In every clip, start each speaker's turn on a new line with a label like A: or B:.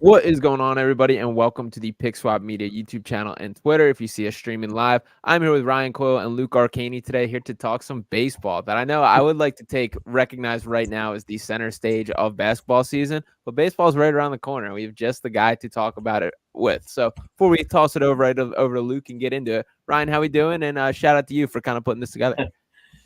A: What is going on, everybody, and welcome to the Pick Swap Media YouTube channel and Twitter. If you see us streaming live, I'm here with Ryan Coyle and Luke Arcaini today, here to talk some baseball that I know I would like to recognize right now as the center stage of basketball season, but baseball is right around the corner. We have just the guy to talk about it with. So before we toss it over over to Luke and get into it, Ryan, how we doing? And shout out to you for kind of putting this together.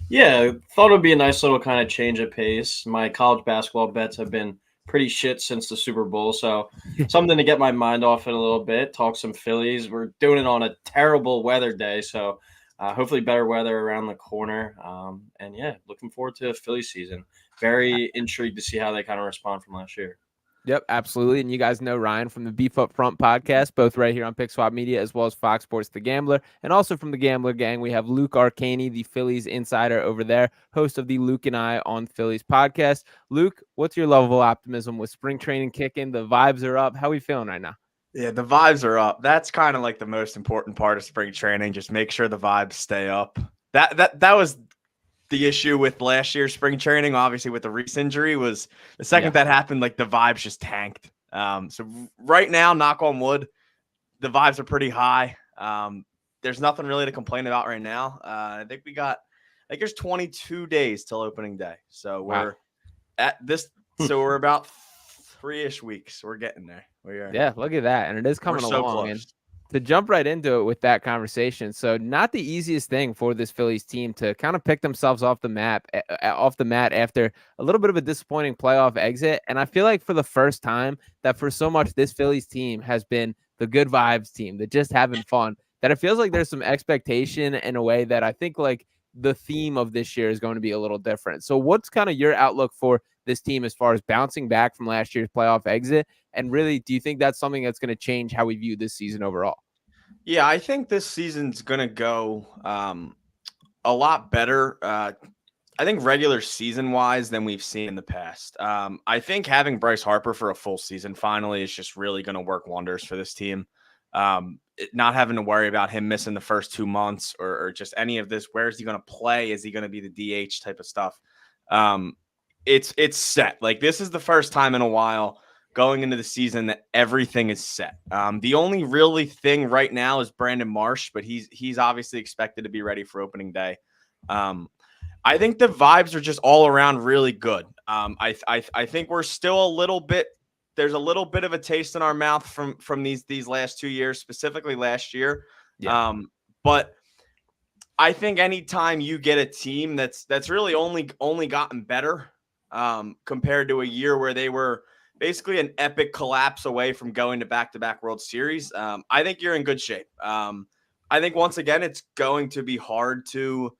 B: Yeah, thought it would be a nice little kind of change of pace. My college basketball bets have been pretty shit since the Super Bowl, so something to get my mind off it a little bit. Talk some Phillies. We're doing it on a terrible weather day, so hopefully better weather around the corner. And yeah, looking forward to the Philly season. Very intrigued to see how they kind of respond from last year.
A: Yep, absolutely. And you guys know Ryan from the Beef Up Front podcast, both right here on Pick Swap Media, as well as Fox Sports The Gambler. And also from the Gambler Gang, we have Luke Arcaini, the Phillies insider over there, host of the Luke and I on Phillies podcast. Luke, what's your level of optimism with spring training kicking? The vibes are up. How are we feeling right now?
C: Yeah, the vibes are up. That's kind of like the most important part of spring training. Just make sure the vibes stay up. That was the issue with last year's spring training, obviously with the Reese injury, was the second that happened, like the vibes just tanked. So right now, knock on wood, the vibes are pretty high. There's nothing really to complain about right now. I think there's 22 days till opening day. So we're at this. So we're about 3-ish weeks. We're getting there. We are.
A: Yeah, look at that. And it is coming along. And to jump right into it with that conversation, so not the easiest thing for this Phillies team to kind of pick themselves off the mat after a little bit of a disappointing playoff exit. And I feel like for the first time that for so much this Phillies team has been the good vibes team, that just having fun, that it feels like there's some expectation in a way that I think like the theme of this year is going to be a little different. So what's kind of your outlook for this team as far as bouncing back from last year's playoff exit? And really, do you think that's something that's going to change how we view this season overall?
C: Yeah, I think this season's going to go a lot better. I think regular season wise than we've seen in the past. I think having Bryce Harper for a full season finally is just really going to work wonders for this team. Not having to worry about him missing the first 2 months or just any of this. Where is he going to play? Is he going to be the DH type of stuff? It's set. Like, this is the first time in a while going into the season that everything is set. The only really thing right now is Brandon Marsh, but he's obviously expected to be ready for opening day. I think the vibes are just all around really good. I think we're still a little bit. There's a little bit of a taste in our mouth from these last 2 years, specifically last year. Yeah. But I think anytime you get a team that's really only gotten better compared to a year where they were basically an epic collapse away from going to back-to-back World Series, I think you're in good shape. I think once again it's going to be hard to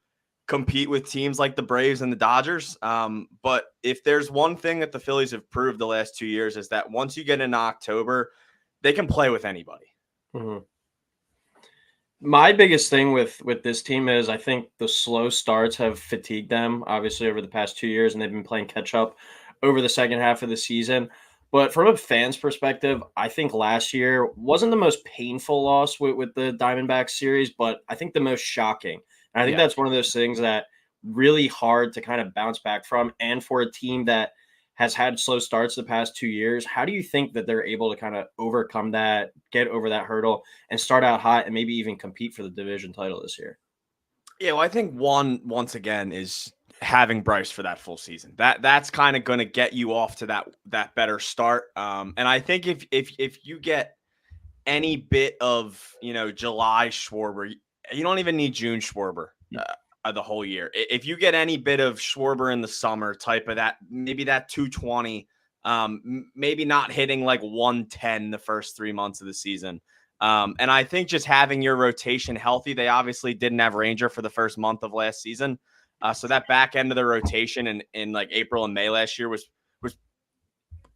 C: compete with teams like the Braves and the Dodgers. But if there's one thing that the Phillies have proved the last 2 years is that once you get into October, they can play with anybody.
B: Mm-hmm. My biggest thing with this team is I think the slow starts have fatigued them, obviously, over the past 2 years, and they've been playing catch up over the second half of the season. But from a fan's perspective, I think last year wasn't the most painful loss with the Diamondbacks series, but I think the most shocking. And I think that's one of those things that really hard to kind of bounce back from. And for a team that has had slow starts the past 2 years, how do you think that they're able to kind of overcome that, get over that hurdle, and start out hot and maybe even compete for the division title this year?
C: Yeah, well, I think once again, is having Bryce for that full season. That's kind of going to get you off to that better start. And I think if you get any bit of, July Schwarber, you don't even need June Schwarber the whole year. If you get any bit of Schwarber in the summer type of that, maybe that 220, maybe not hitting like 110 the first 3 months of the season. And I think just having your rotation healthy, they obviously didn't have Ranger for the first month of last season. So that back end of the rotation in like April and May last year was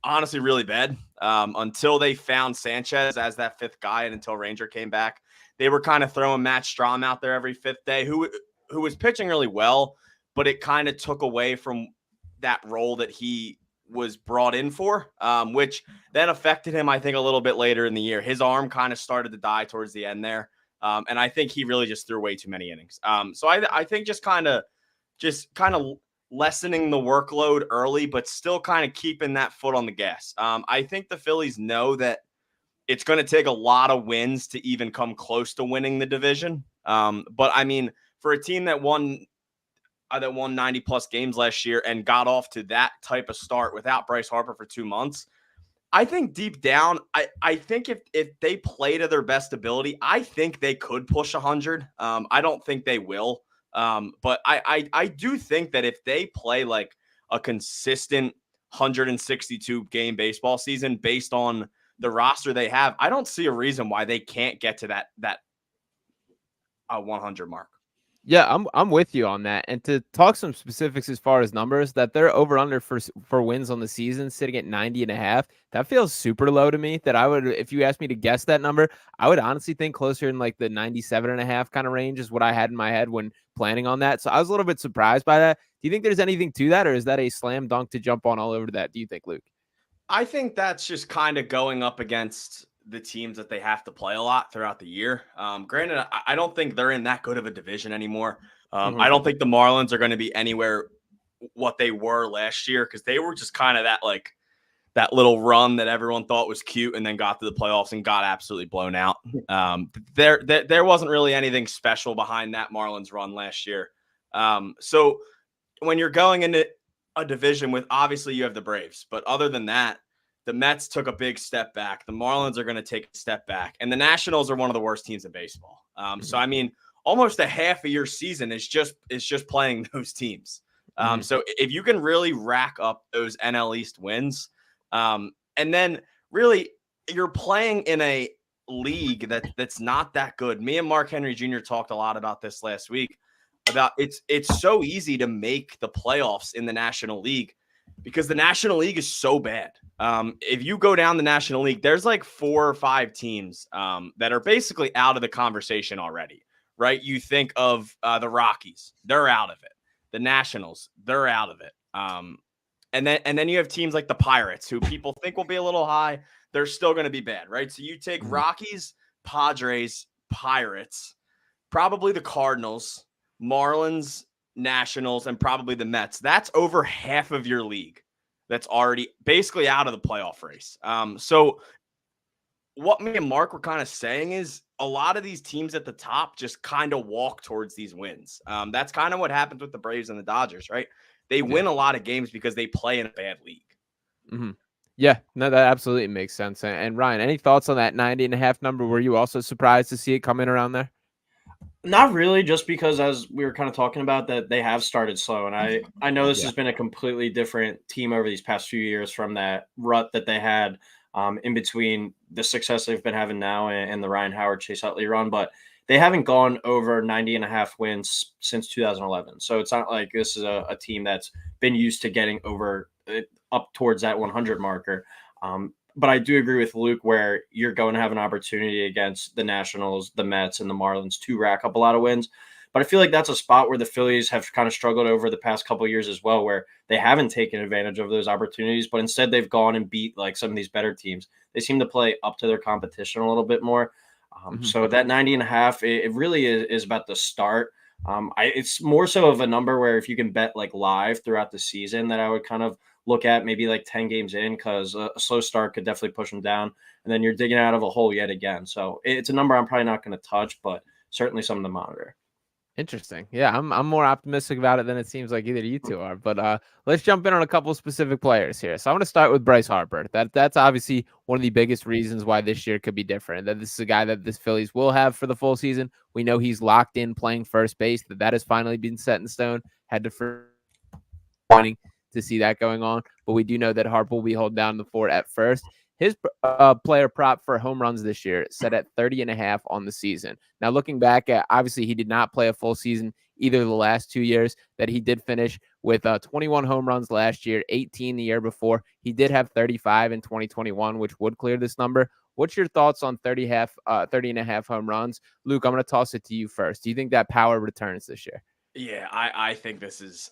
C: honestly really bad until they found Sanchez as that fifth guy and until Ranger came back. They were kind of throwing Matt Strahm out there every fifth day, who was pitching really well, but it kind of took away from that role that he was brought in for, which then affected him, I think, a little bit later in the year. His arm kind of started to die towards the end there. And I think he really just threw way too many innings. So I think just kind of lessening the workload early, but still kind of keeping that foot on the gas. I think the Phillies know that it's going to take a lot of wins to even come close to winning the division. But I mean, for a team that won 90 plus games last year and got off to that type of start without Bryce Harper for 2 months, I think deep down, I think if they play to their best ability, I think they could push 100. I don't think they will. But I do think that if they play like a consistent 162 game baseball season based on the roster they have, I don't see a reason why they can't get to that 100 mark.
A: Yeah, I'm with you on that. And to talk some specifics as far as numbers, that they're over under for wins on the season sitting at 90.5. That feels super low to me. That I would, if you asked me to guess that number, I would honestly think closer in like the 97.5 kind of range is what I had in my head when planning on that. So I was a little bit surprised by that. Do you think there's anything to that, or is that a slam dunk to jump on all over that? Do you think, Luke?
C: I think that's just kind of going up against the teams that they have to play a lot throughout the year. Granted, I don't think they're in that good of a division anymore. I don't think the Marlins are going to be anywhere what they were last year, because they were just kind of that little run that everyone thought was cute and then got to the playoffs and got absolutely blown out. There wasn't really anything special behind that Marlins run last year. So when you're going into a division with, obviously you have the Braves, but other than that, the Mets took a big step back. The Marlins are going to take a step back, and the Nationals are one of the worst teams in baseball. So I mean, almost a half of your season is just playing those teams. So if you can really rack up those NL East wins, and then really you're playing in a league that's not that good. Me and Mark Henry Jr. talked a lot about this last week, about it's so easy to make the playoffs in the National League because the National League is so bad. If you go down the National League, there's like 4 or 5 teams that are basically out of the conversation already, right? You think of the Rockies, they're out of it. The Nationals, they're out of it. And then you have teams like the Pirates, who people think will be a little high. They're still going to be bad, right? So you take Rockies, Padres, Pirates, probably the Cardinals, Marlins, Nationals, and probably the Mets. That's over half of your league that's already basically out of the playoff race. So what me and Mark were kind of saying is a lot of these teams at the top just kind of walk towards these wins. That's kind of what happens with the Braves and the Dodgers, right? They win a lot of games because they play in a bad league.
A: Yeah, no, that absolutely makes sense. And Ryan, any thoughts on that 90.5 number? Were you also surprised to see it come in around there?
B: Not really, just because, as we were kind of talking about, that they have started slow. And I know this has been a completely different team over these past few years from that rut that they had in between the success they've been having now and the Ryan Howard, Chase Utley run. But they haven't gone over 90.5 wins since 2011. So it's not like this is a team that's been used to getting over up towards that 100 marker. But I do agree with Luke where you're going to have an opportunity against the Nationals, the Mets, and the Marlins to rack up a lot of wins. But I feel like that's a spot where the Phillies have kind of struggled over the past couple of years as well, where they haven't taken advantage of those opportunities, but instead they've gone and beat like some of these better teams. They seem to play up to their competition a little bit more. So that 90.5, it really is about the start. It's more so of a number where if you can bet like live throughout the season, that I would kind of look at maybe like 10 games in, because a slow start could definitely push them down, and then you're digging out of a hole yet again. So it's a number I'm probably not going to touch, but certainly something to monitor.
A: Interesting. Yeah, I'm more optimistic about it than it seems like either of you two are. But let's jump in on a couple of specific players here. So I'm going to start with Bryce Harper. That's obviously one of the biggest reasons why this year could be different. That this is a guy that this Phillies will have for the full season. We know he's locked in playing first base. That has finally been set in stone. Had to wanting to see that going on, but we do know that Harper will be holding down the fort at first. His player prop for home runs this year set at 30.5 on the season. Now, looking back at, obviously, he did not play a full season either of the last 2 years. That he did finish with 21 home runs last year, 18 the year before. He did have 35 in 2021, which would clear this number. What's your thoughts on 30.5 home runs? Luke, I'm going to toss it to you first. Do you think that power returns this year?
C: Yeah, I think this is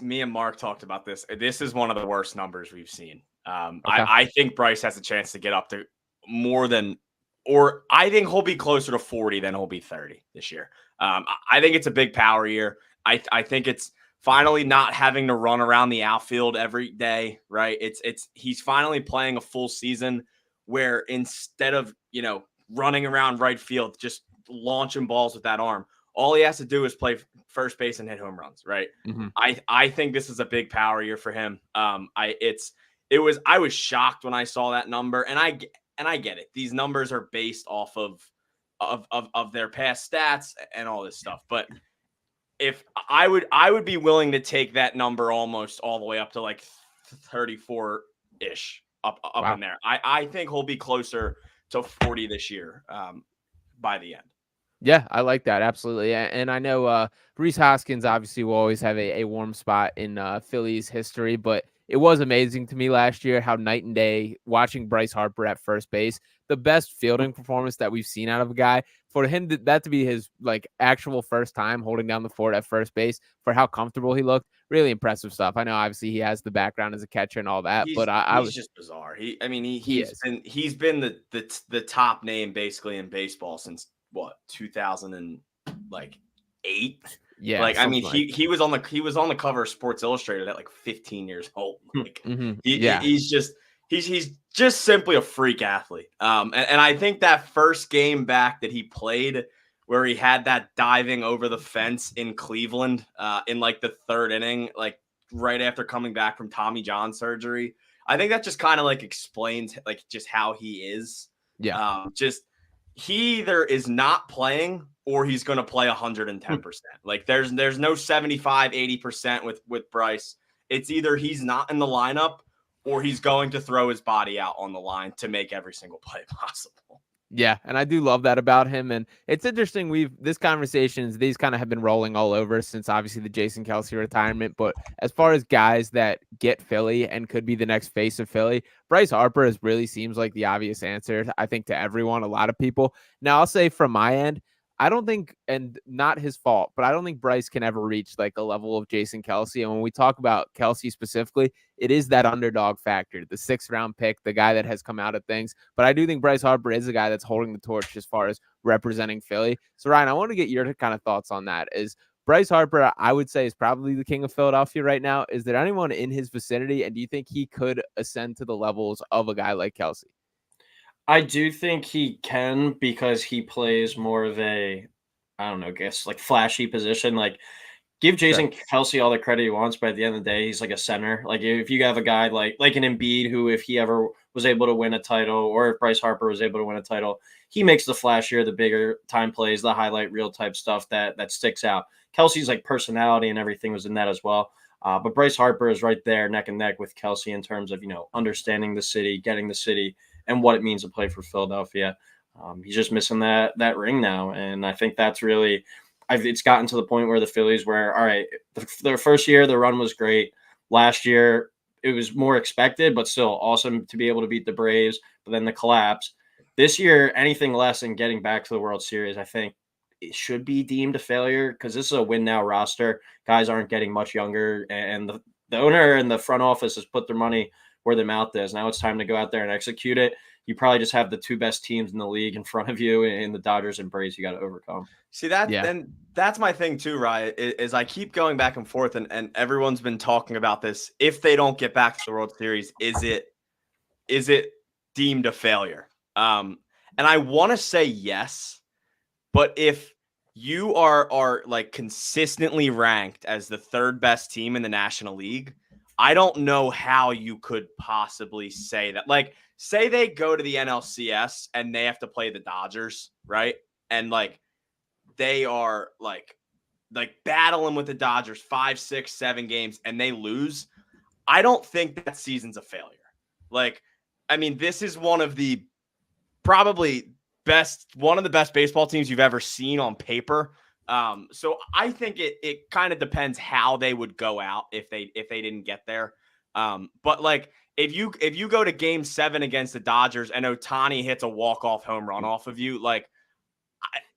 C: me and Mark talked about this. This is one of the worst numbers we've seen. Okay. I think Bryce has a chance to get up to more than, or I think he'll be closer to 40 than he'll be 30 this year. I think it's a big power year. I think it's finally not having to run around the outfield every day, right? He's finally playing a full season where instead of, running around right field, just launching balls with that arm, all he has to do is play first base and hit home runs, right?
A: Mm-hmm.
C: I think this is a big power year for him. I was shocked when I saw that number, and I get it. These numbers are based off of their past stats and all this stuff, but if I would be willing to take that number almost all the way up to like 34-ish up
A: Wow.
C: in there. I think he'll be closer to 40 this year by the end.
A: Yeah, I like that. Absolutely. And I know Rhys Hoskins obviously will always have a warm spot in Phillies history, but it was amazing to me last year how night and day watching Bryce Harper at first base, the best fielding performance that we've seen out of a guy, for him that to be his like actual first time holding down the fort at first base, for how comfortable he looked. Really impressive stuff. I know obviously he has the background as a catcher and all that, but I was
C: just bizarre. He's been the top name basically in baseball since what, 2008.
A: Yeah,
C: like I mean he was on the cover of Sports Illustrated at like 15 years old. Like he's just simply a freak athlete. And I think that first game back that he played where he had that diving over the fence in Cleveland in like the third inning, like right after coming back from Tommy John surgery, I think that just kind of like explains like just how he is.
A: Yeah.
C: He either is not playing or he's going to play 110%. Like there's no 75, 80% with Bryce. It's either he's not in the lineup or he's going to throw his body out on the line to make every single play possible.
A: Yeah, and I do love that about him. And it's interesting. These conversations, these kind of have been rolling all over since obviously the Jason Kelce retirement. But as far as guys that get Philly and could be the next face of Philly, Bryce Harper really seems like the obvious answer, I think, to everyone, a lot of people. Now, I'll say from my end, I don't think, and not his fault, but I don't think Bryce can ever reach like a level of Jason Kelce. And when we talk about Kelce specifically, it is that underdog factor, the 6th round pick, the guy that has come out of things. But I do think Bryce Harper is a guy that's holding the torch as far as representing Philly. So Ryan, I want to get your kind of thoughts on that. Is Bryce Harper, I would say, is probably the king of Philadelphia right now. Is there anyone in his vicinity? And do you think he could ascend to the levels of a guy like Kelce?
B: I do think he can because he plays more of a, I don't know, guess like flashy position. Like give Jason Kelce all the credit he wants, but at the end of the day, he's like a center. Like if you have a guy like an Embiid who, if he ever was able to win a title, or if Bryce Harper was able to win a title, he makes the flashier, the bigger time plays, the highlight reel type stuff that sticks out. Kelce's like personality and everything was in that as well. But Bryce Harper is right there neck and neck with Kelce in terms of, understanding the city, getting the city, and what it means to play for Philadelphia. He's just missing that ring now. And I think that's really, it's gotten to the point where the Phillies were, all right, their first year, the run was great. Last year, it was more expected, but still awesome to be able to beat the Braves, but then the collapse. This year, anything less than getting back to the World Series, I think it should be deemed a failure because this is a win now roster. Guys aren't getting much younger, and the owner and the front office has put their money where their mouth is. Now it's time to go out there and execute it. You probably just have the 2 best teams in the league in front of you, in the Dodgers and Braves. You got to overcome.
C: See that? Yeah. Then that's my thing too, Ryan, is I keep going back and forth, and everyone's been talking about this. If they don't get back to the World Series, is it deemed a failure? And I want to say yes, but if you are like consistently ranked as the 3rd best team in the National League, I don't know how you could possibly say that. Like, say they go to the NLCS and they have to play the Dodgers, right? And like they are like battling with the Dodgers 5, 6, 7 games and they lose. I don't think that season's a failure. Like, I mean, this is one of the best baseball teams you've ever seen on paper. So I think it kind of depends how they would go out if they didn't get there. But like if you go to Game 7 against the Dodgers and Ohtani hits a walk-off home run off of you, like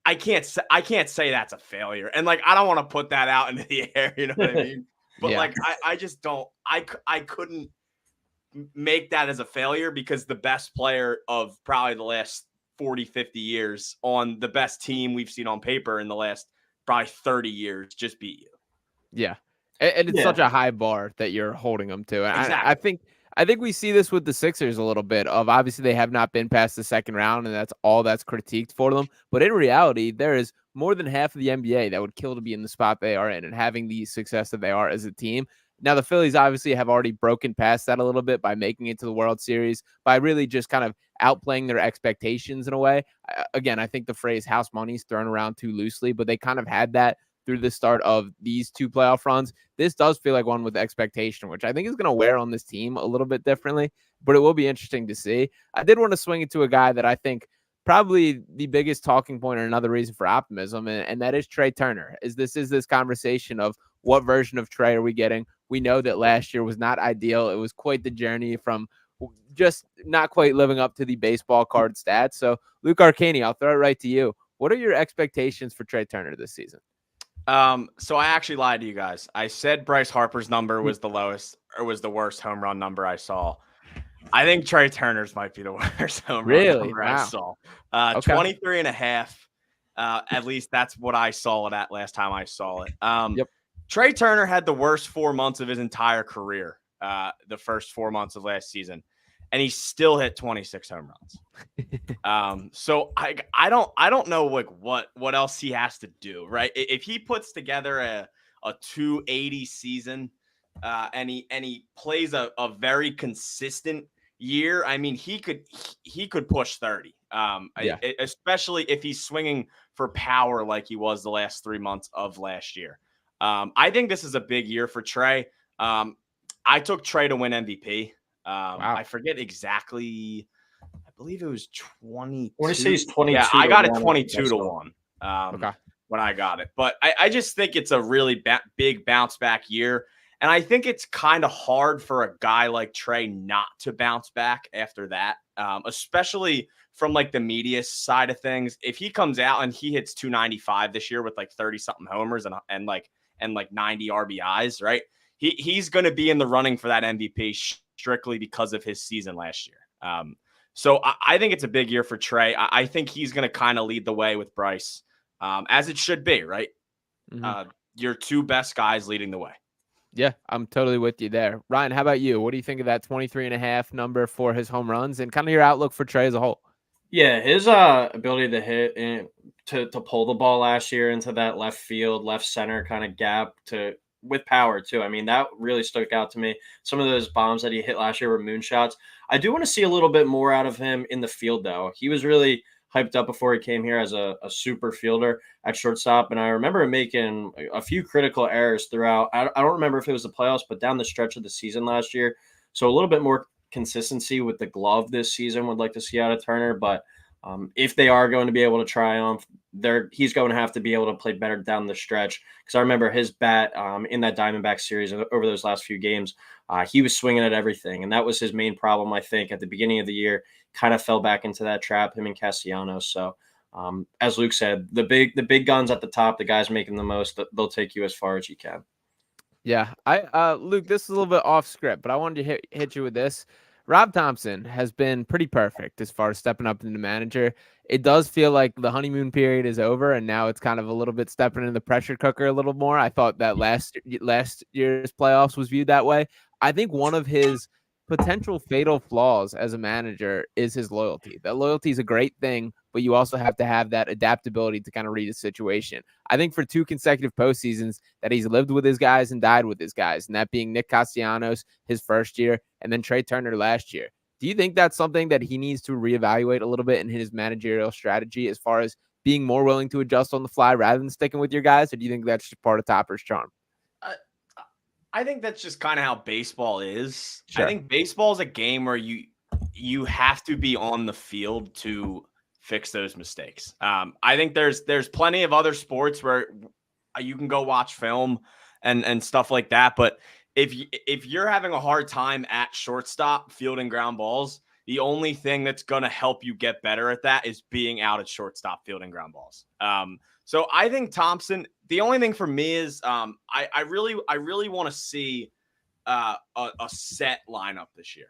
C: I can't say that's a failure. And like I don't want to put that out into the air, you know what I mean? But yeah. Like I just don't. I couldn't make that as a failure because the best player of probably the last 40, 50 years on the best team we've seen on paper in the last probably 30 years just beat you.
A: Yeah. And it's such a high bar that you're holding them to. And
C: Exactly.
A: I think we see this with the Sixers a little bit of obviously they have not been past the second round, and that's all that's critiqued for them. But in reality, there is more than half of the NBA that would kill to be in the spot they are in and having the success that they are as a team. Now, the Phillies obviously have already broken past that a little bit by making it to the World Series, by really just kind of outplaying their expectations in a way. Again, I think the phrase house money is thrown around too loosely, but they kind of had that through the start of these two playoff runs. This does feel like one with expectation, which I think is going to wear on this team a little bit differently, but it will be interesting to see. I did want to swing it to a guy that I think probably the biggest talking point or another reason for optimism, and that is Trey Turner. Is this conversation of what version of Trey are we getting? We know that last year was not ideal. It was quite the journey from just not quite living up to the baseball card stats. So, Luke Arcaini, I'll throw it right to you. What are your expectations for Trey Turner this season?
C: So I actually lied to you guys. I said Bryce Harper's number was the lowest or was the worst home run number I saw. I think Trey Turner's might be the worst home run number I saw. 23 and a half. At least that's what I saw it at last time I saw it.
A: Yep.
C: Trey Turner had the worst 4 months of his entire career, the first 4 months of last season, and he still hit 26 home runs. So I don't know like what else he has to do, right? If he puts together a 280 season, and he plays a very consistent year, I mean, he could push 30. Especially if he's swinging for power like he was the last 3 months of last year. I think this is a big year for Trey. I took Trey to win MVP. Wow. I forget exactly. I believe it was 22.
B: I want to say he's 22.
C: Yeah, I got it 22 to 1 when I got it. But I just think it's a really big bounce back year. And I think it's kind of hard for a guy like Trey not to bounce back after that, especially from like the media side of things. If he comes out and he hits 295 this year with like 30-something homers and like 90 RBIs, right? He's going to be in the running for that MVP strictly because of his season last year. So I think it's a big year for Trey. I think he's going to kind of lead the way with Bryce, as it should be, right? Mm-hmm. Your two best guys leading the way.
A: Yeah, I'm totally with you there. Ryan, how about you? What do you think of that 23 and a half number for his home runs and kind of your outlook for Trey as a whole?
B: Yeah, his ability to hit and to pull the ball last year into that left field, left center kind of gap with power too. I mean, that really stuck out to me. Some of those bombs that he hit last year were moonshots. I do want to see a little bit more out of him in the field, though. He was really hyped up before he came here as a super fielder at shortstop. And I remember him making a few critical errors throughout. I don't remember if it was the playoffs, but down the stretch of the season last year. So a little bit more consistency with the glove this season would like to see out of Turner. But if they are going to be able to triumph, he's going to have to be able to play better down the stretch. Because I remember his bat in that Diamondback series over those last few games, he was swinging at everything. And that was his main problem, I think, at the beginning of the year. Kind of fell back into that trap, him and Castellanos. So as Luke said, the big guns at the top, the guys making the most, they'll take you as far as you can.
A: Yeah, Luke, this is a little bit off script, but I wanted to hit you with this. Rob Thompson has been pretty perfect as far as stepping up into manager. It does feel like the honeymoon period is over, and now it's kind of a little bit stepping in the pressure cooker a little more. I thought that last year's playoffs was viewed that way. I think one of his potential fatal flaws as a manager is his loyalty. That loyalty is a great thing, but you also have to have that adaptability to kind of read a situation. I think for 2 consecutive postseasons that he's lived with his guys and died with his guys, and that being Nick Castellanos his first year and then Trey Turner last year. Do you think that's something that he needs to reevaluate a little bit in his managerial strategy as far as being more willing to adjust on the fly rather than sticking with your guys? Or do you think that's just part of Topper's charm?
C: I think that's just kind of how baseball is.
A: Sure.
C: I think baseball is a game where you have to be on the field to fix those mistakes. I think there's plenty of other sports where you can go watch film and stuff like that. But if you're having a hard time at shortstop fielding ground balls, the only thing that's going to help you get better at that is being out at shortstop fielding ground balls. So I think Thompson, the only thing for me is I really want to see a set lineup this year.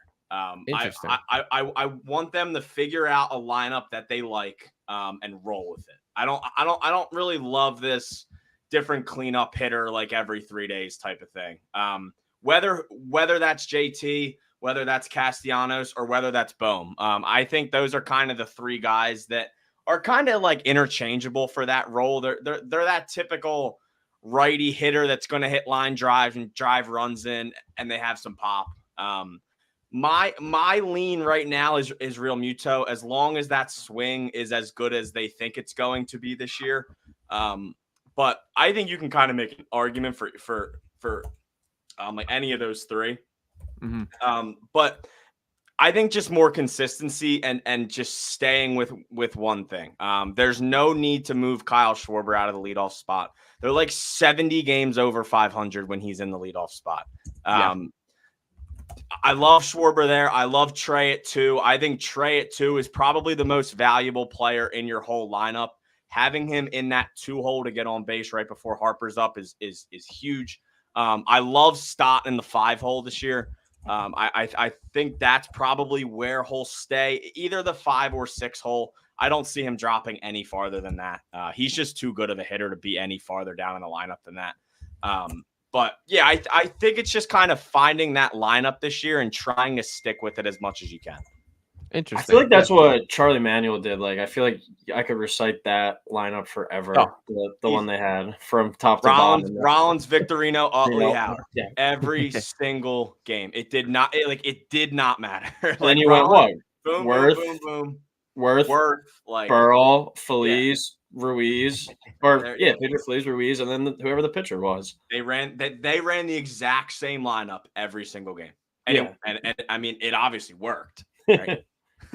A: Interesting.
C: I want them to figure out a lineup that they like and roll with it. I don't really love this different cleanup hitter like every 3 days type of thing. Whether that's JT, whether that's Castellanos, or whether that's Bohm. I think those are kind of the three guys that are kind of like interchangeable for that role. They're that typical righty hitter that's going to hit line drives and drive runs in, and they have some pop. My lean right now is Real Muto, as long as that swing is as good as they think it's going to be this year. But I think you can kind of make an argument for like any of those three.
A: Mm-hmm.
C: But I think just more consistency and just staying with one thing. There's no need to move Kyle Schwarber out of the leadoff spot. They're like 70 games over 500 when he's in the leadoff spot. I love Schwarber there. I love Trey at 2. I think Trey at 2 is probably the most valuable player in your whole lineup. Having him in that 2 hole to get on base right before Harper's up is huge. I love Stott in the 5 hole this year. I think that's probably where he'll stay, either the 5 or 6 hole. I don't see him dropping any farther than that. He's just too good of a hitter to be any farther down in the lineup than that. But yeah, I think it's just kind of finding that lineup this year and trying to stick with it as much as you can.
A: Interesting.
B: I feel like that's what Charlie Manuel did. Like, I feel like I could recite that lineup forever.
C: Oh,
B: the one they had from top to bottom.
C: Rollins, Victorino, Utley, Howard. Yeah. Every single game. It did not matter. Like,
B: then you went what?
C: Boom,
B: Worth,
C: boom, boom, boom.
B: Worth,
C: like
B: Burrell, Feliz, Ruiz, Pedro Feliz, Ruiz, and then whoever the pitcher was.
C: They ran the exact same lineup every single game. And I mean, it obviously worked. Right?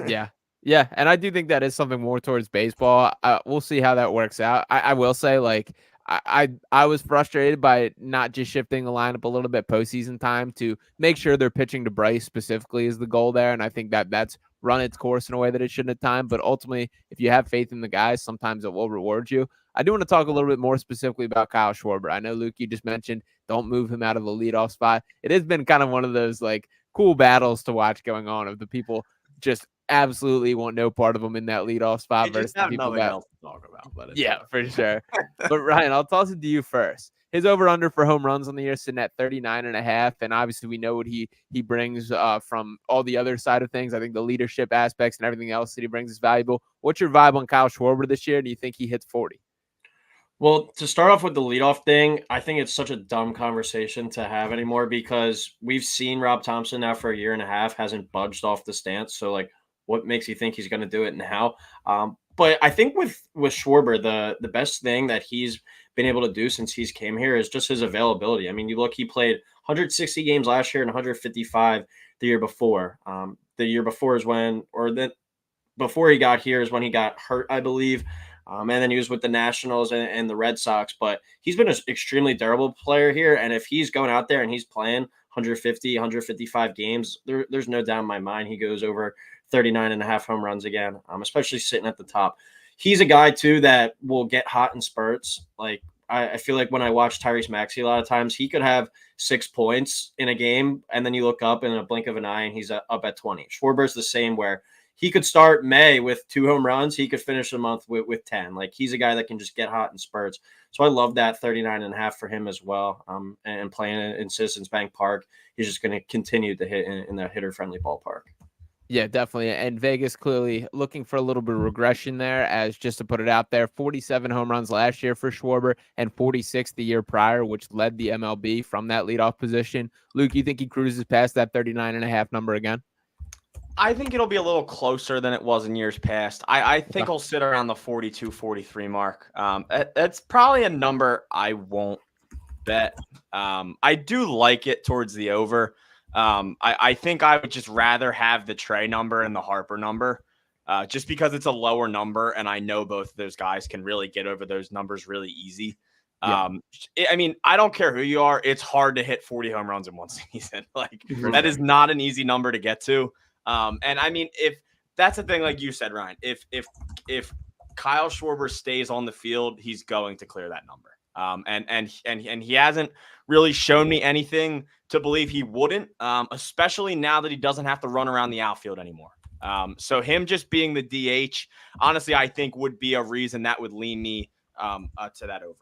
A: Yeah. And I do think that is something more towards baseball. We'll see how that works out. I will say, like, I was frustrated by not just shifting the lineup a little bit postseason time to make sure they're pitching to Bryce specifically is the goal there. And I think that's run its course in a way that it shouldn't have time. But ultimately, if you have faith in the guys, sometimes it will reward you. I do want to talk a little bit more specifically about Kyle Schwarber. I know, Luke, you just mentioned don't move him out of the leadoff spot. It has been kind of one of those like cool battles to watch going on of the people just absolutely want no part of him in that leadoff spot versus the people that
C: else to talk about. But
A: for sure. But Ryan, I'll toss it to you first. His over-under for home runs on the year sitting at 39.5, and obviously we know what he brings from all the other side of things. I think the leadership aspects and everything else that he brings is valuable. What's your vibe on Kyle Schwarber this year? Do you think he hits 40?
B: Well, to start off with the leadoff thing, I think it's such a dumb conversation to have anymore because we've seen Rob Thompson now for a year and a half, hasn't budged off the stance. So, like, what makes you think he's going to do it now? But I think with Schwarber, the best thing that he's been able to do since he's came here is just his availability. I mean, you look, he played 160 games last year and 155 the year before. The year before is before he got here is when he got hurt, I believe. And then he was with the Nationals and the Red Sox. But he's been an extremely durable player here. And if he's going out there and he's playing 150, 155 games, there's no doubt in my mind he goes over 39.5 home runs again, especially sitting at the top. He's a guy, too, that will get hot in spurts. Like, I feel like when I watch Tyrese Maxey a lot of times, he could have 6 points in a game, and then you look up in a blink of an eye, and he's up at 20. Schwarber's the same, where he could start May with 2 home runs. He could finish the month with 10. Like, he's a guy that can just get hot in spurts. So I love that 39.5 for him as well. And playing in Citizens Bank Park, he's just going to continue to hit in that hitter-friendly ballpark.
A: Yeah, definitely. And Vegas clearly looking for a little bit of regression there, as just to put it out there, 47 home runs last year for Schwarber and 46 the year prior, which led the MLB from that leadoff position. Luke, you think he cruises past that 39.5 number again?
C: I think it'll be a little closer than it was in years past. I think he'll sit around the 42, 43 mark. That's probably a number I won't bet. I do like it towards the over. I think I would just rather have the Trey number and the Harper number, just because it's a lower number, and I know both of those guys can really get over those numbers really easy. Yeah. I mean, I don't care who you are. It's hard to hit 40 home runs in one season. Like, that is not an easy number to get to. And I mean, if that's the thing, like you said, Ryan, if Kyle Schwarber stays on the field, he's going to clear that number. And he hasn't really shown me anything to believe he wouldn't, especially now that he doesn't have to run around the outfield anymore. So him just being the DH, honestly, I think would be a reason that would lean me to that over.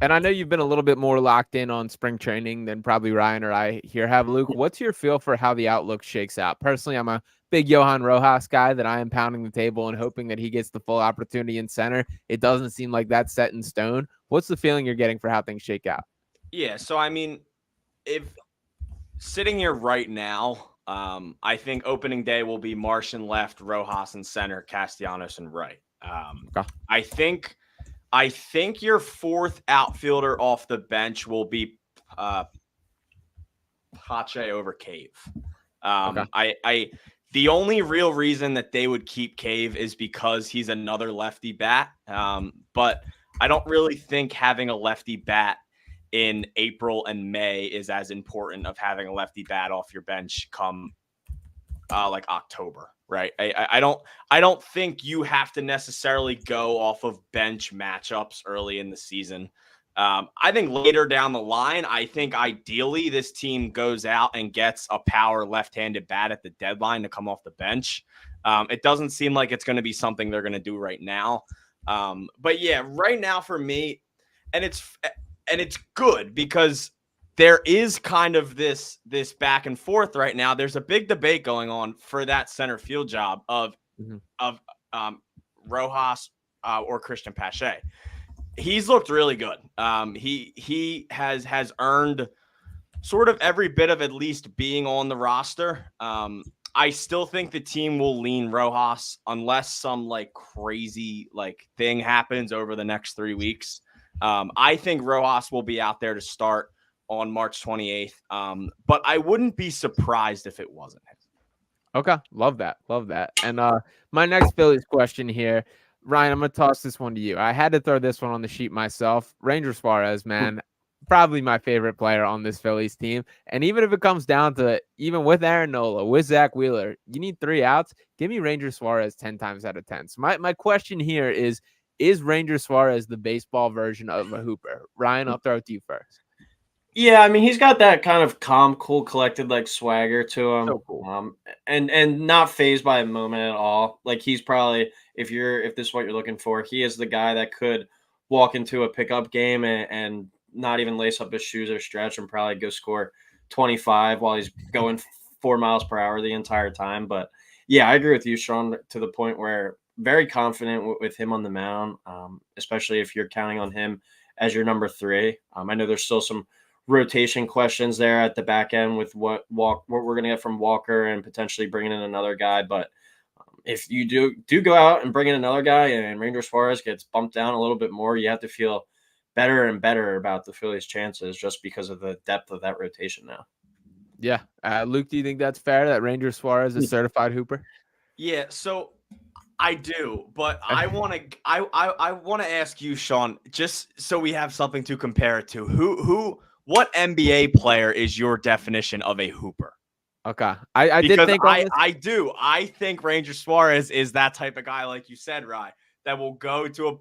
A: And I know you've been a little bit more locked in on spring training than probably Ryan or I here have. Luke, what's your feel for how the outlook shakes out? Personally, I'm a big Johan Rojas guy that I am pounding the table and hoping that he gets the full opportunity in center. It doesn't seem like that's set in stone. What's the feeling you're getting for how things shake out?
C: Yeah, so I mean, if sitting here right now, I think opening day will be Marsh in left, Rojas in center, Castellanos in right.
A: Okay.
C: I think your fourth outfielder off the bench will be Pache over Cave.
A: Okay.
C: The only real reason that they would keep Cave is because he's another lefty bat. But I don't really think having a lefty bat in April and May is as important of having a lefty bat off your bench come like October, right? I don't think you have to necessarily go off of bench matchups early in the season. I think later down the line, I think ideally this team goes out and gets a power left-handed bat at the deadline to come off the bench. It doesn't seem like it's going to be something they're going to do right now. But yeah, right now for me, and it's good because there is kind of this back and forth right now. There's a big debate going on for that center field job of Rojas or Christian Pache. He's looked really good. He has earned sort of every bit of at least being on the roster. I still think the team will lean Rojas unless some like crazy like thing happens over the next 3 weeks. I think Rojas will be out there to start on March 28th. But I wouldn't be surprised if it wasn't him.
A: Okay. Love that. Love that. And my next Phillies question here, Ryan, I'm going to toss this one to you. I had to throw this one on the sheet myself. Ranger Suarez, man, probably my favorite player on this Phillies team. And even if it comes down to it, even with Aaron Nola, with Zach Wheeler, you need 3 outs. Give me Ranger Suarez 10 times out of 10. So my question here is Ranger Suarez the baseball version of a hooper? Ryan, I'll throw it to you first.
B: Yeah, I mean, he's got that kind of calm, cool, collected like swagger to him.
A: So cool.
B: And not fazed by a moment at all. Like he's probably, if this is what you're looking for, he is the guy that could walk into a pickup game and not even lace up his shoes or stretch and probably go score 25 while he's going 4 miles per hour the entire time. But yeah, I agree with you, Sean, to the point where very confident with him on the mound, especially if you're counting on him as your number 3. I know there's still some rotation questions there at the back end with what we're going to get from Walker and potentially bringing in another guy. But if you do go out and bring in another guy and Ranger Suarez gets bumped down a little bit more, you have to feel better and better about the Phillies' chances just because of the depth of that rotation now.
A: Yeah. Luke, do you think that's fair that Ranger Suarez is certified hooper?
C: Yeah, so I do, but I want to ask you, Sean, just so we have something to compare it to. What NBA player is your definition of a hooper?
A: Okay. I did think
C: I do. I think Ranger Suarez is that type of guy, like you said, Rye, that will go to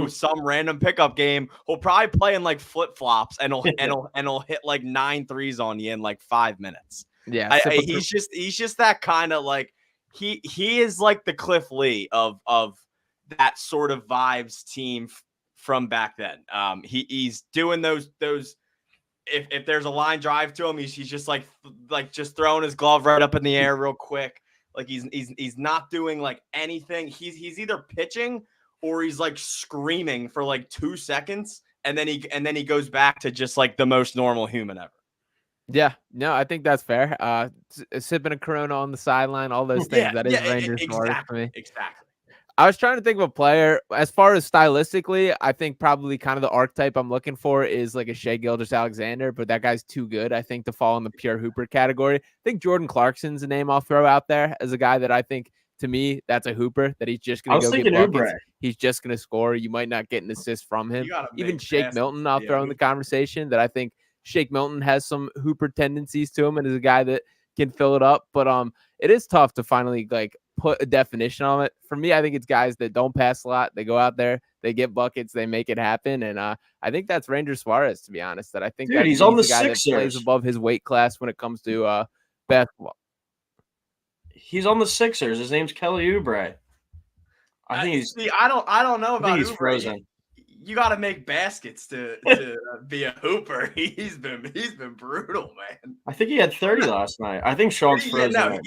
C: some random pickup game. He'll probably play in like flip-flops and he'll hit like 9 threes on you in like 5 minutes.
A: Yeah.
C: He's just that kind of like he is like the Cliff Lee of that sort of vibes team from back then. He's doing those if there's a line drive to him, he's just like just throwing his glove right up in the air real quick. Like he's not doing like anything. He's either pitching or he's like screaming for like 2 seconds and then he goes back to just like the most normal human ever.
A: Yeah, no, I think that's fair. Sipping a Corona on the sideline, all those things. That is Ranger Suarez for me.
C: Exactly.
A: I was trying to think of a player as far as stylistically. I think probably kind of the archetype I'm looking for is like a Shea Gilgeous-Alexander, but that guy's too good, I think, to fall in the pure hooper category. I think Jordan Clarkson's a name I'll throw out there as a guy that I think, to me, that's a hooper, that he's just going to go get buckets.
B: Oubre.
A: He's just going to score. You might not get an assist from him. Even Shake Milton, I'll throw in the conversation, that I think Shake Milton has some hooper tendencies to him and is a guy that can fill it up. But it is tough to finally like put a definition on it. For me, I think it's guys that don't pass a lot. They go out there, they get buckets, they make it happen. And I think that's Ranger Suarez, to be honest. That I think that
B: he's on the
A: guy
B: Sixers.
A: that plays above his weight class when it comes to basketball.
B: He's on the Sixers. His name's Kelly Oubre. I think he's.
C: I don't know about.
B: He's frozen.
C: you got to make baskets to be a hooper. He's been brutal, man.
B: I think he had 30 last night. I think Sean's frozen.
C: Yeah, no,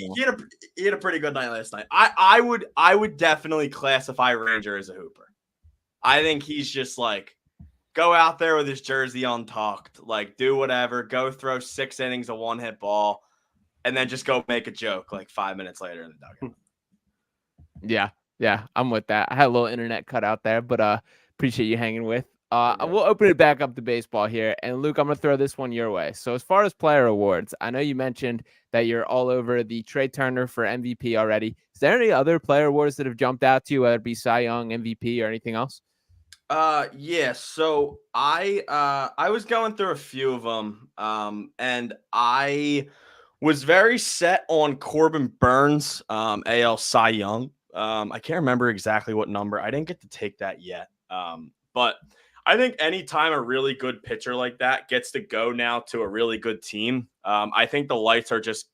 C: he had a pretty good night last night. I would definitely classify Ranger as a hooper. I think he's just like, go out there with his jersey untucked, like do whatever, go throw 6 innings of one-hit ball, and then just go make a joke like 5 minutes later in the dugout.
A: Yeah, I'm with that. I had a little internet cut out there, but appreciate you hanging with. We'll open it back up to baseball here. And Luke, I'm going to throw this one your way. So as far as player awards, I know you mentioned that you're all over the Trey Turner for MVP already. Is there any other player awards that have jumped out to you, whether it be Cy Young, MVP, or anything else?
C: Yeah. So I was going through a few of them, and I was very set on Corbin Burns, AL Cy Young. I can't remember exactly what number. I didn't get to take that yet. But I think anytime a really good pitcher like that gets to go now to a really good team, I think the lights are just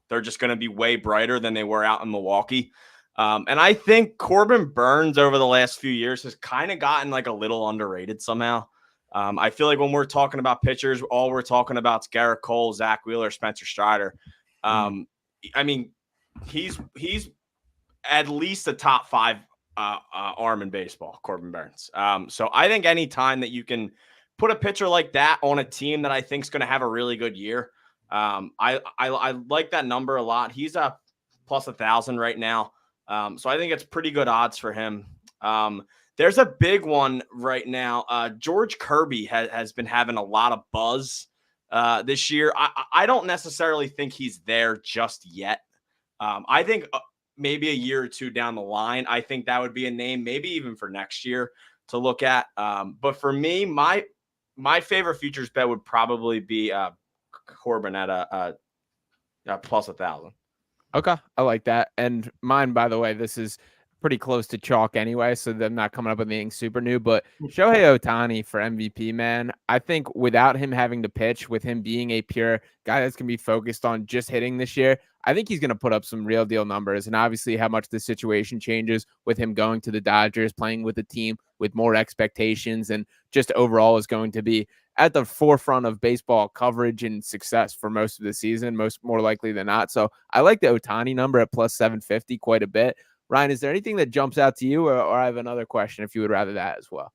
C: going to be way brighter than they were out in Milwaukee. And I think Corbin Burns over the last few years has kind of gotten like a little underrated somehow. I feel like when we're talking about pitchers, all we're talking about is Garrett Cole, Zach Wheeler, Spencer Strider. I mean, he's at least a top 5 arm in baseball, Corbin Burns. So I think any time that you can put a pitcher like that on a team that I think is going to have a really good year, I like that number a lot. He's a plus 1,000 right now. So I think it's pretty good odds for him. There's a big one right now. George Kirby has been having a lot of buzz this year. I don't necessarily think he's there just yet. I think maybe a year or two down the line, I think that would be a name, maybe even for next year to look at. But for me, my favorite futures bet would probably be Corbin at a plus 1,000.
A: Okay, I like that. And mine, by the way, this is pretty close to chalk anyway, so they're not coming up with anything super new. But Shohei Ohtani for MVP, man, I think without him having to pitch, with him being a pure guy that's going to be focused on just hitting this year, I think he's going to put up some real deal numbers. And obviously how much the situation changes with him going to the Dodgers, playing with a team with more expectations, and just overall is going to be at the forefront of baseball coverage and success for most of the season, more likely than not. So I like the Ohtani number at plus 750 quite a bit. Ryan, is there anything that jumps out to you, or I have another question if you would rather that as well?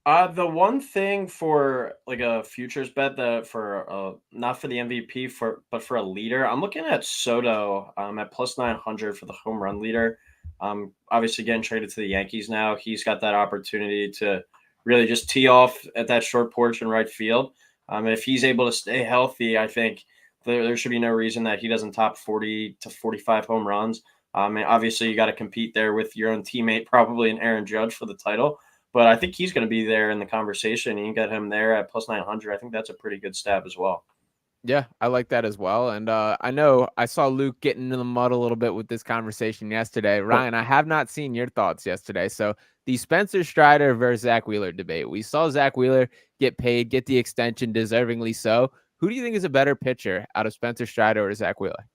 B: The one thing for like a futures bet that for not for the MVP but for a leader, I'm looking at Soto at plus 900 for the home run leader. Obviously getting traded to the Yankees now, he's got that opportunity to really just tee off at that short porch in right field. If he's able to stay healthy, I think there should be no reason that he doesn't top 40 to 45 home runs. And obviously, you got to compete there with your own teammate, probably an Aaron Judge for the title. But I think he's going to be there in the conversation. You can get him there at plus 900. I think that's a pretty good stab as well.
A: Yeah, I like that as well. And I know I saw Luke getting into the mud a little bit with this conversation yesterday. Ryan, I have not seen your thoughts yesterday. So the Spencer Strider versus Zach Wheeler debate. We saw Zach Wheeler get paid, get the extension, deservingly so. Who do you think is a better pitcher out of Spencer Strider or Zach Wheeler?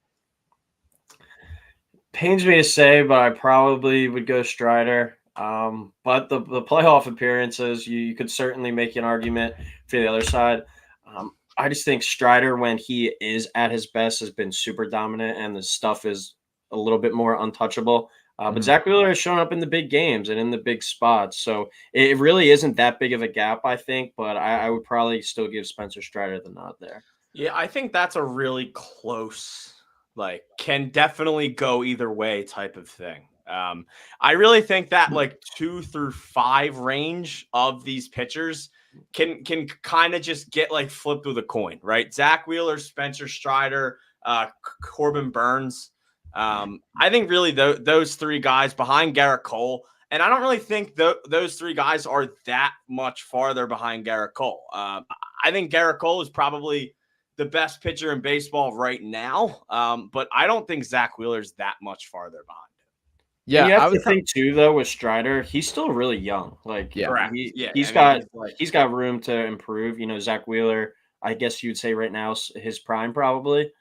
B: Pains me to say, but I probably would go Strider. But the playoff appearances, you could certainly make an argument for the other side. I just think Strider, when he is at his best, has been super dominant, and the stuff is a little bit more untouchable. But Zach Wheeler has shown up in the big games and in the big spots. So it really isn't that big of a gap, I think. But I would probably still give Spencer Strider the nod there.
C: Yeah, I think that's a really close, like, can definitely go either way type of thing. I really think that like 2 through 5 range of these pitchers can kind of just get like flipped with a coin, right? Zach Wheeler, Spencer Strider, Corbin Burns. I think really those 3 guys behind Garrett Cole, and I don't really think those 3 guys are that much farther behind Garrett Cole. I think Garrett Cole is probably the best pitcher in baseball right now, but I don't think Zach Wheeler's that much farther behind.
B: Yeah, you have to think too, though, with Strider, he's still really young. Like, he's got room to improve. You know, Zach Wheeler, I guess you'd say right now his prime probably.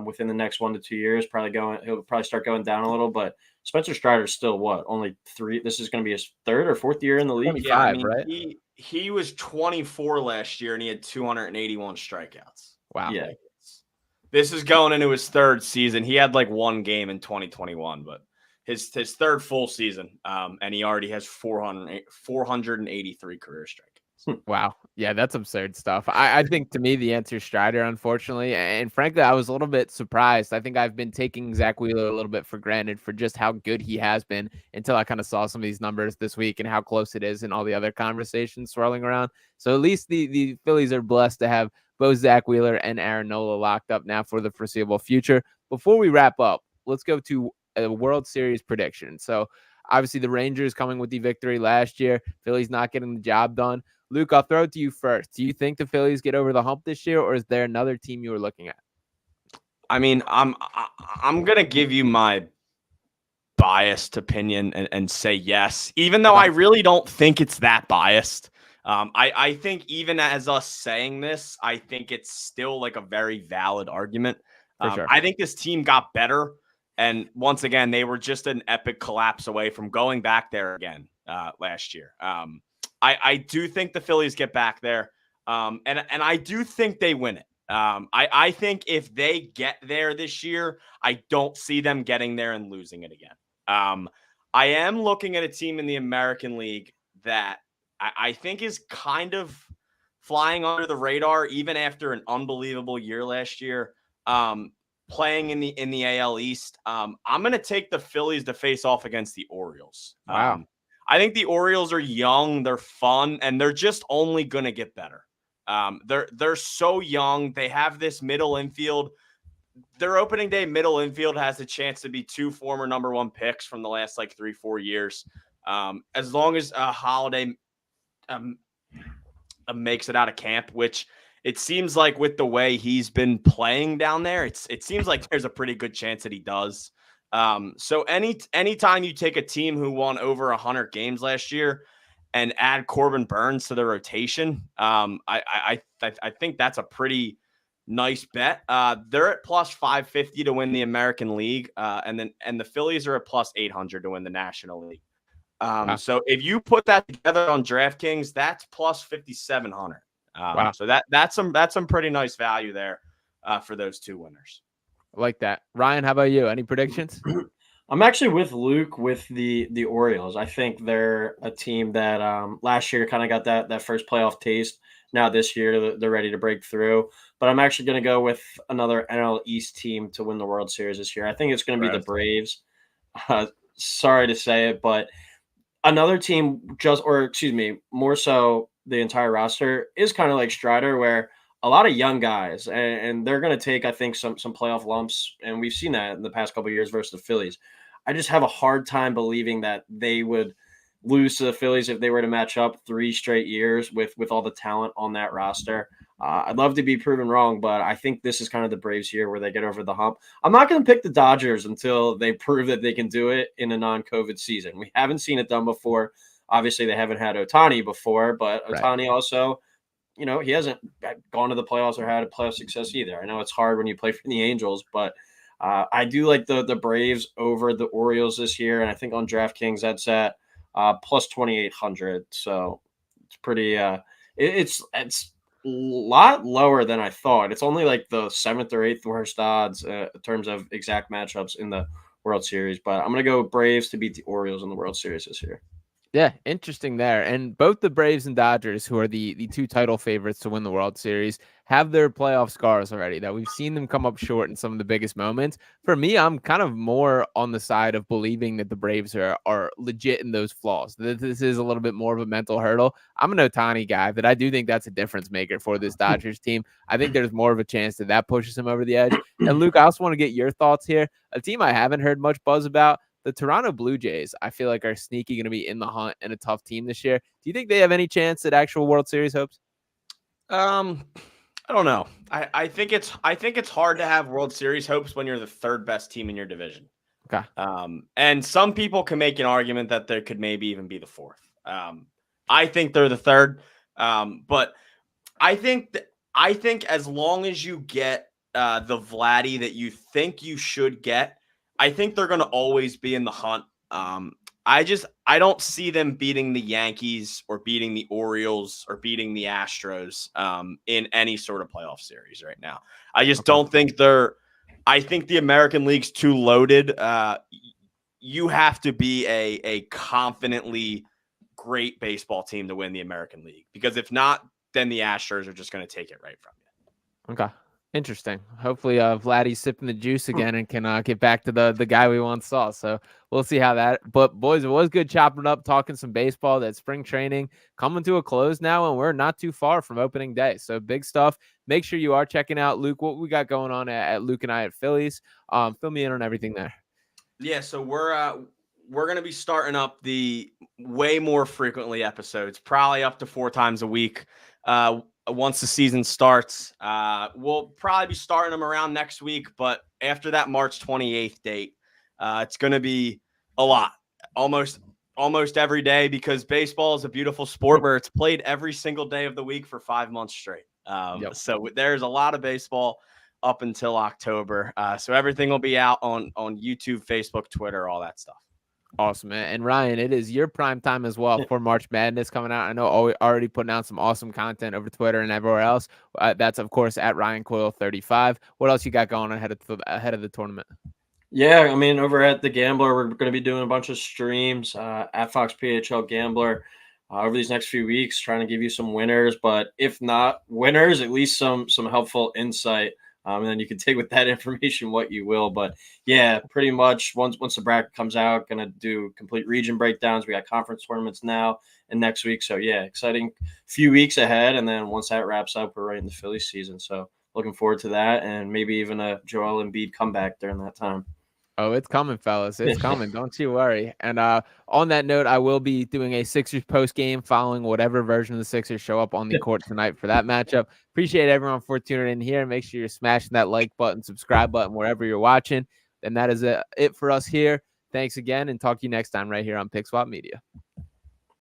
B: within the next 1 to 2 years. He'll probably start going down a little, but Spencer Strider's still what? Only 3. This is going to be his 3rd or 4th year in the league.
A: 25,
C: yeah, I mean,
A: right?
C: He was 24 last year and he had 281 strikeouts.
A: Wow.
B: Yeah.
C: This is going into his 3rd season. He had like 1 game in 2021, but his 3rd full season. And he already has 483 career strikeouts.
A: Wow. Yeah, that's absurd stuff. I think to me, the answer is Strider, unfortunately. And frankly, I was a little bit surprised. I think I've been taking Zach Wheeler a little bit for granted for just how good he has been until I kind of saw some of these numbers this week and how close it is and all the other conversations swirling around. So at least the Phillies are blessed to have both Zach Wheeler and Aaron Nola locked up now for the foreseeable future. Before we wrap up, let's go to a World Series prediction. So obviously the Rangers coming with the victory last year, Phillies not getting the job done. Luke, I'll throw it to you first. Do you think the Phillies get over the hump this year, or is there another team you were looking at?
C: I mean, I'm gonna give you my biased opinion and say yes, even though I really don't think it's that biased. I think even as us saying this, I think it's still like a very valid argument.
A: Sure.
C: I think this team got better, and once again, they were just an epic collapse away from going back there again last year. I do think the Phillies get back there, and I do think they win it. I think if they get there this year, I don't see them getting there and losing it again. I am looking at a team in the American League that I think is kind of flying under the radar, even after an unbelievable year last year. Playing in the AL East, I'm going to take the Phillies to face off against the Orioles.
A: Wow.
C: I think the Orioles are young, they're fun, and they're just only going to get better. They're so young. They have this middle infield. Their opening day middle infield has a chance to be 2 former number 1 picks from the last like 3-4 years. As long as Holiday makes it out of camp, which it seems like with the way he's been playing down there, it seems like there's a pretty good chance that he does. So anytime you take a team who won over 100 games last year and add Corbin Burns to the rotation, I think that's a pretty nice bet. They're at plus 550 to win the American League, and the Phillies are at plus 800 to win the National League.
A: Wow.
C: So if you put that together on DraftKings, that's plus 5,700.
A: Wow.
C: So that's some pretty nice value there for those 2 winners.
A: I like that. Ryan, how about you? Any predictions?
B: I'm actually with Luke with the Orioles. I think they're a team that last year kind of got that first playoff taste. Now this year they're ready to break through. But I'm actually going to go with another NL East team to win the World Series this year. I think it's going to be the Braves. Sorry to say it, but another team more so the entire roster is kind of like Strider, where a lot of young guys, and they're going to take, I think, some playoff lumps, and we've seen that in the past couple of years versus the Phillies. I just have a hard time believing that they would lose to the Phillies if they were to match up 3 straight years with all the talent on that roster. I'd love to be proven wrong, but I think this is kind of the Braves year where they get over the hump. I'm not going to pick the Dodgers until they prove that they can do it in a non-COVID season. We haven't seen it done before. Obviously, they haven't had Ohtani before, but Ohtani also, he hasn't gone to the playoffs or had a playoff success either. I know it's hard when you play for the Angels, but I do like the Braves over the Orioles this year, and I think on DraftKings that's at plus 2,800. So it's pretty. It's a lot lower than I thought. It's only like the 7th or 8th worst odds in terms of exact matchups in the World Series. But I'm gonna go Braves to beat the Orioles in the World Series this year.
A: Yeah, interesting there. And both the Braves and Dodgers, who are the 2 title favorites to win the World Series, have their playoff scars already, that we've seen them come up short in some of the biggest moments. For me, I'm kind of more on the side of believing that the Braves are legit in those flaws. This is a little bit more of a mental hurdle. I'm an Ohtani guy, but I do think that's a difference maker for this Dodgers team. I think there's more of a chance that pushes him over the edge. And Luke, I also want to get your thoughts here. A team I haven't heard much buzz about, the Toronto Blue Jays, I feel like are sneaky going to be in the hunt and a tough team this year. Do you think they have any chance at actual World Series hopes?
C: I don't know. I think it's hard to have World Series hopes when you're the 3rd best team in your division.
A: Okay.
C: And some people can make an argument that there could maybe even be the 4th. I think they're the 3rd. But I think as long as you get the Vladdy that you think you should get, I think they're going to always be in the hunt. I don't see them beating the Yankees or beating the Orioles or beating the Astros in any sort of playoff series right now. I just don't think I think the American League's too loaded. You have to be a confidently great baseball team to win the American League, because if not, then the Astros are just going to take it right from you.
A: Okay. Interesting. Hopefully Vladdy's sipping the juice again and can get back to the guy we once saw. So we'll see how that. But boys, it was good chopping up, talking some baseball. That spring training coming to a close now, and we're not too far from opening day. So big stuff. Make sure you are checking out Luke, what we got going on at Luke and I at Phillies. Fill me in on everything there.
C: Yeah, so we're going to be starting up the way more frequently episodes, probably up to 4 times a week. Once the season starts, we'll probably be starting them around next week, but after that March 28th date, it's going to be a lot, almost every day, because baseball is a beautiful sport where it's played every single day of the week for 5 months straight. So there's a lot of baseball up until October. So everything will be out on YouTube, Facebook, Twitter, all that stuff.
A: Awesome, man. And Ryan, it is your prime time as well for March Madness coming out. I know already putting out some awesome content over Twitter and everywhere else. That's, of course, at Ryan Coyle 35. What else you got going ahead of the tournament?
B: Yeah, I mean, over at The Gambler, we're going to be doing a bunch of streams at Fox PHL Gambler over these next few weeks, trying to give you some winners. But if not winners, at least some helpful insight. And then you can take with that information what you will. But yeah, pretty much once the bracket comes out, going to do complete region breakdowns. We got conference tournaments now and next week. So yeah, exciting few weeks ahead. And then once that wraps up, we're right in the Phillies season. So looking forward to that, and maybe even a Joel Embiid comeback during that time.
A: Oh, it's coming, fellas. It's coming. Don't you worry. And on that note, I will be doing a Sixers post game following whatever version of the Sixers show up on the court tonight for that matchup. Appreciate everyone for tuning in here. Make sure you're smashing that like button, subscribe button wherever you're watching. And that is it for us here. Thanks again, and talk to you next time right here on Pick Swap Media.